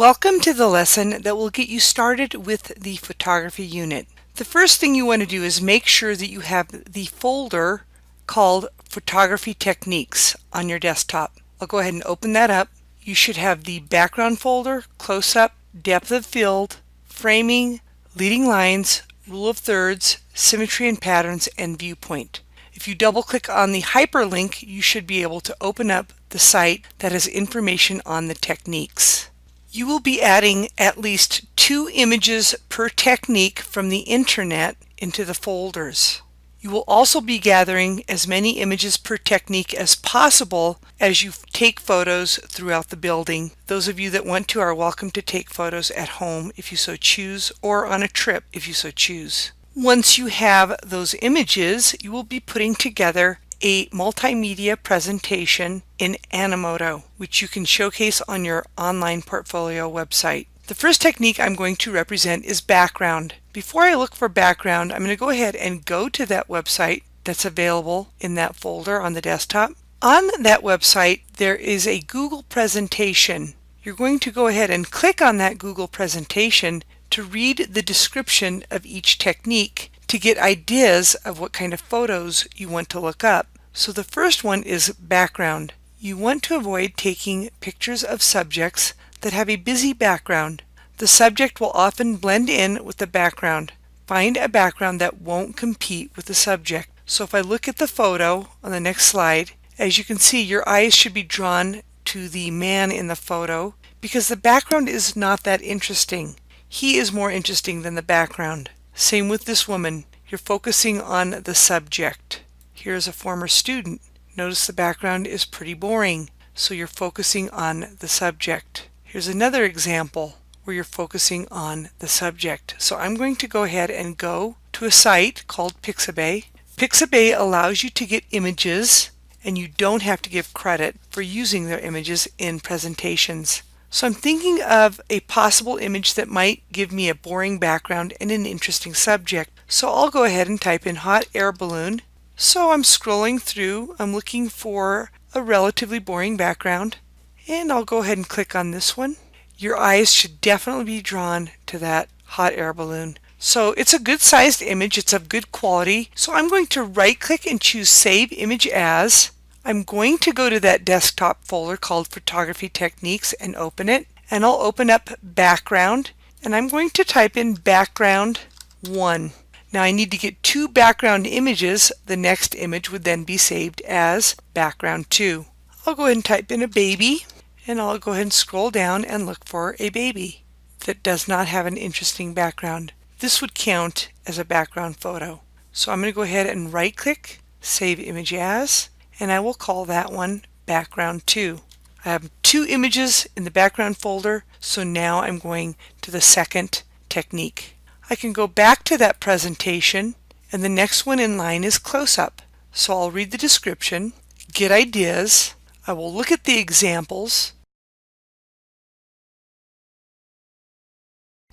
Welcome to the lesson that will get you started with the photography unit. The first thing you want to do is make sure that you have the folder called Photography Techniques on your desktop. I'll go ahead and open that up. You should have the background folder, close-up, depth of field, framing, leading lines, rule of thirds, symmetry and patterns, and viewpoint. If you double-click on the hyperlink, you should be able to open up the site that has information on the techniques. You will be adding at least 2 images per technique from the internet into the folders. You will also be gathering as many images per technique as possible as you take photos throughout the building. Those of you that want to are welcome to take photos at home if you so choose, or on a trip if you so choose. Once you have those images, you will be putting together a multimedia presentation in Animoto, which you can showcase on your online portfolio website. The first technique I'm going to represent is background. Before I look for background, I'm going to go ahead and go to that website that's available in that folder on the desktop. On that website, there is a Google presentation. You're going to go ahead and click on that Google presentation to read the description of each technique to get ideas of what kind of photos you want to look up. So the first one is background. You want to avoid taking pictures of subjects that have a busy background. The subject will often blend in with the background. Find a background that won't compete with the subject. So if I look at the photo on the next slide, as you can see, your eyes should be drawn to the man in the photo because the background is not that interesting. He is more interesting than the background. Same with this woman. You're focusing on the subject. Here's a former student. Notice the background is pretty boring, so you're focusing on the subject. Here's another example where you're focusing on the subject. So I'm going to go ahead and go to a site called Pixabay. Pixabay allows you to get images, and you don't have to give credit for using their images in presentations. So I'm thinking of a possible image that might give me a boring background and an interesting subject. So I'll go ahead and type in hot air balloon. So I'm scrolling through, I'm looking for a relatively boring background, and I'll go ahead and click on this one. Your eyes should definitely be drawn to that hot air balloon. So it's a good sized image, it's of good quality. So I'm going to right click and choose Save Image As. I'm going to go to that desktop folder called Photography Techniques and open it. And I'll open up Background, and I'm going to type in Background 1. Now I need to get 2 background images. The next image would then be saved as background 2. I'll go ahead and type in a baby, and I'll go ahead and scroll down and look for a baby that does not have an interesting background. This would count as a background photo. So I'm going to go ahead and right click, Save Image As, and I will call that one background 2. I have 2 images in the background folder, so now I'm going to the second technique. I can go back to that presentation, and the next one in line is close-up. So I'll read the description, get ideas, I will look at the examples,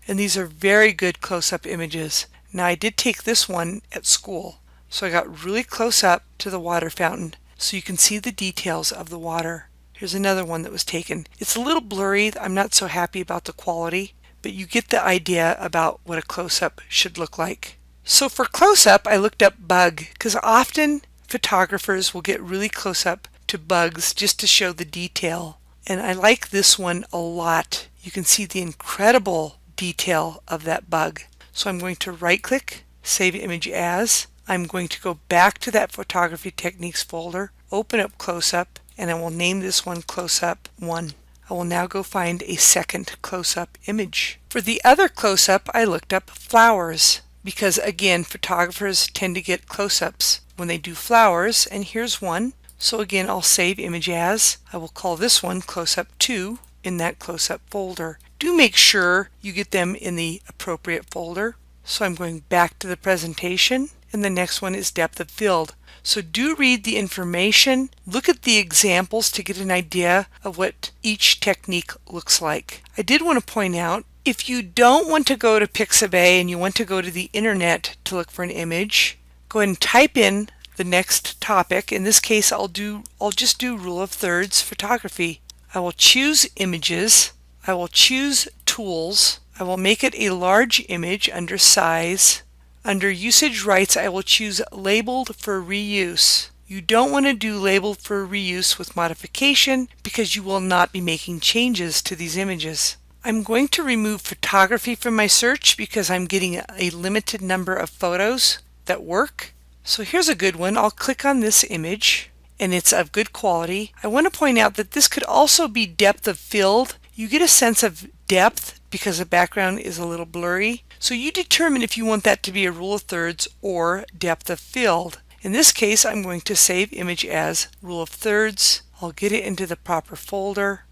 and these are very good close-up images. Now I did take this one at school, so I got really close up to the water fountain so you can see the details of the water. Here's another one that was taken. It's a little blurry, I'm not so happy about the quality, but you get the idea about what a close-up should look like. So for close-up, I looked up bug, because often photographers will get really close up to bugs just to show the detail. And I like this one a lot. You can see the incredible detail of that bug. So I'm going to right-click, Save Image As. I'm going to go back to that Photography Techniques folder, open up Close-up, and I will name this one Close-up 1. I will now go find a second close-up image. For the other close-up, I looked up flowers because, again, photographers tend to get close-ups when they do flowers, and here's one. So again, I'll save image as. I will call this one Close-up 2 in that close-up folder. Do make sure you get them in the appropriate folder. So I'm going back to the presentation, and the next one is depth of field. So do read the information, look at the examples to get an idea of what each technique looks like. I did want to point out, if you don't want to go to Pixabay and you want to go to the internet to look for an image, go ahead and type in the next topic. In this case, I'll just do rule of thirds photography. I will choose images. I will choose Tools. I will make it a large image under Size. Under Usage Rights, I will choose Labeled for Reuse. You don't want to do Labeled for Reuse with modification because you will not be making changes to these images. I'm going to remove photography from my search because I'm getting a limited number of photos that work. So here's a good one. I'll click on this image and it's of good quality. I want to point out that this could also be depth of field. You get a sense of depth because the background is a little blurry. So you determine if you want that to be a rule of thirds or depth of field. In this case, I'm going to save image as rule of thirds. I'll get it into the proper folder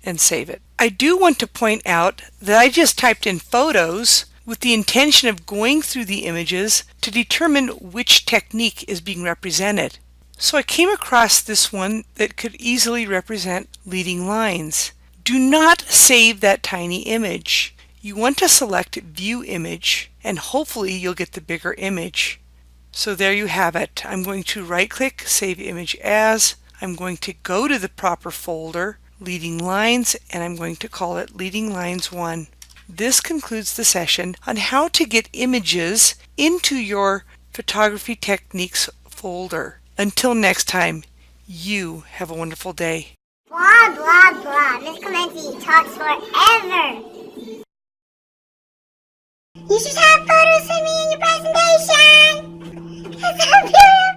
and save it. I do want to point out that I just typed in photos with the intention of going through the images to determine which technique is being represented. So I came across this one that could easily represent leading lines. Do not save that tiny image. You want to select View Image and hopefully you'll get the bigger image. So there you have it. I'm going to right-click, Save Image As. I'm going to go to the proper folder, Leading Lines, and I'm going to call it Leading Lines 1. This concludes the session on how to get images into your Photography Techniques folder. Until next time, you have a wonderful day. Blah, blah, blah. Miss Clementi talks forever. You should have photos of me in your presentation. It's so beautiful.